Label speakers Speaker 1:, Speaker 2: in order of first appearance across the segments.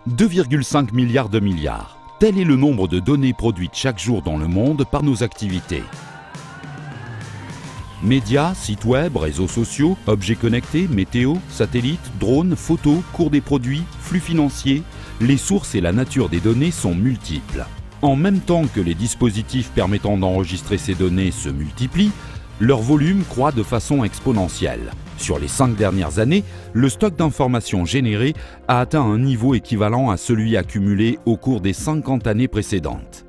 Speaker 1: 2,5 milliards de milliards. Tel est le nombre de données produites chaque jour dans le monde par nos activités. Médias, sites web, réseaux sociaux, objets connectés, météo, satellites, drones, photos, cours des produits, flux financiers, les sources et la nature des données sont multiples. En même temps que les dispositifs permettant d'enregistrer ces données se multiplient, leur volume croît de façon exponentielle. Sur les 5 dernières années, le stock d'informations générées a atteint un niveau équivalent à celui accumulé au cours des 50 années précédentes.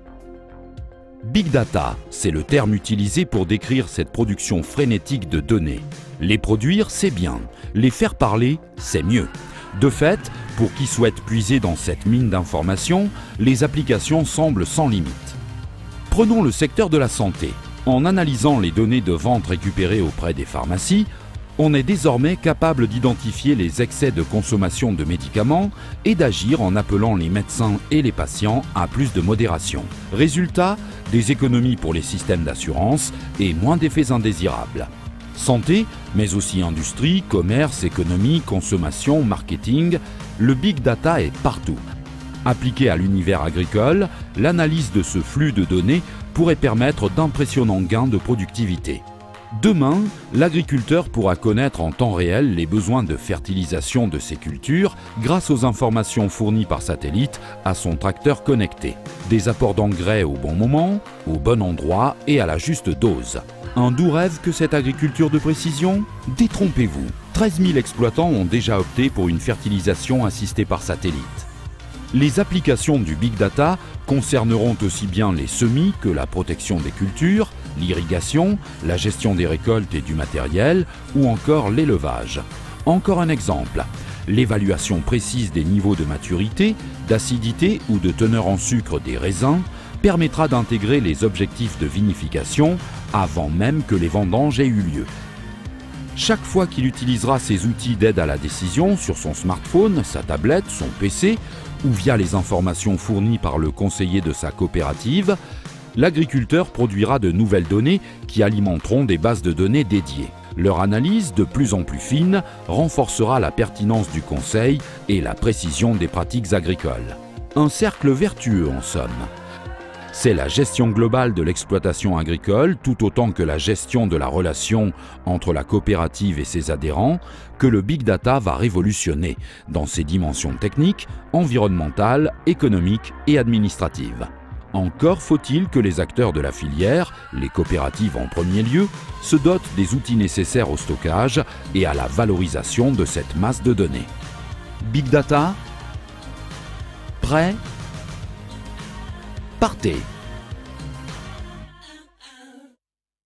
Speaker 1: Big Data, c'est le terme utilisé pour décrire cette production frénétique de données. Les produire, c'est bien. Les faire parler, c'est mieux. De fait, pour qui souhaite puiser dans cette mine d'informations, les applications semblent sans limite. Prenons le secteur de la santé. En analysant les données de vente récupérées auprès des pharmacies, on est désormais capable d'identifier les excès de consommation de médicaments et d'agir en appelant les médecins et les patients à plus de modération. Résultat, des économies pour les systèmes d'assurance et moins d'effets indésirables. Santé, mais aussi industrie, commerce, économie, consommation, marketing, le big data est partout. Appliqué à l'univers agricole, l'analyse de ce flux de données pourrait permettre d'impressionnants gains de productivité. Demain, l'agriculteur pourra connaître en temps réel les besoins de fertilisation de ses cultures grâce aux informations fournies par satellite à son tracteur connecté. Des apports d'engrais au bon moment, au bon endroit et à la juste dose. Un doux rêve que cette agriculture de précision? Détrompez-vous, 13 000 exploitants ont déjà opté pour une fertilisation assistée par satellite. Les applications du Big Data concerneront aussi bien les semis que la protection des cultures, l'irrigation, la gestion des récoltes et du matériel ou encore l'élevage. Encore un exemple, l'évaluation précise des niveaux de maturité, d'acidité ou de teneur en sucre des raisins permettra d'intégrer les objectifs de vinification avant même que les vendanges aient eu lieu. Chaque fois qu'il utilisera ces outils d'aide à la décision sur son smartphone, sa tablette, son PC ou via les informations fournies par le conseiller de sa coopérative, l'agriculteur produira de nouvelles données qui alimenteront des bases de données dédiées. Leur analyse, de plus en plus fine, renforcera la pertinence du conseil et la précision des pratiques agricoles. Un cercle vertueux en somme. C'est la gestion globale de l'exploitation agricole, tout autant que la gestion de la relation entre la coopérative et ses adhérents, que le Big Data va révolutionner dans ses dimensions techniques, environnementales, économiques et administratives. Encore faut-il que les acteurs de la filière, les coopératives en premier lieu, se dotent des outils nécessaires au stockage et à la valorisation de cette masse de données. Big Data? Prêt? Partez!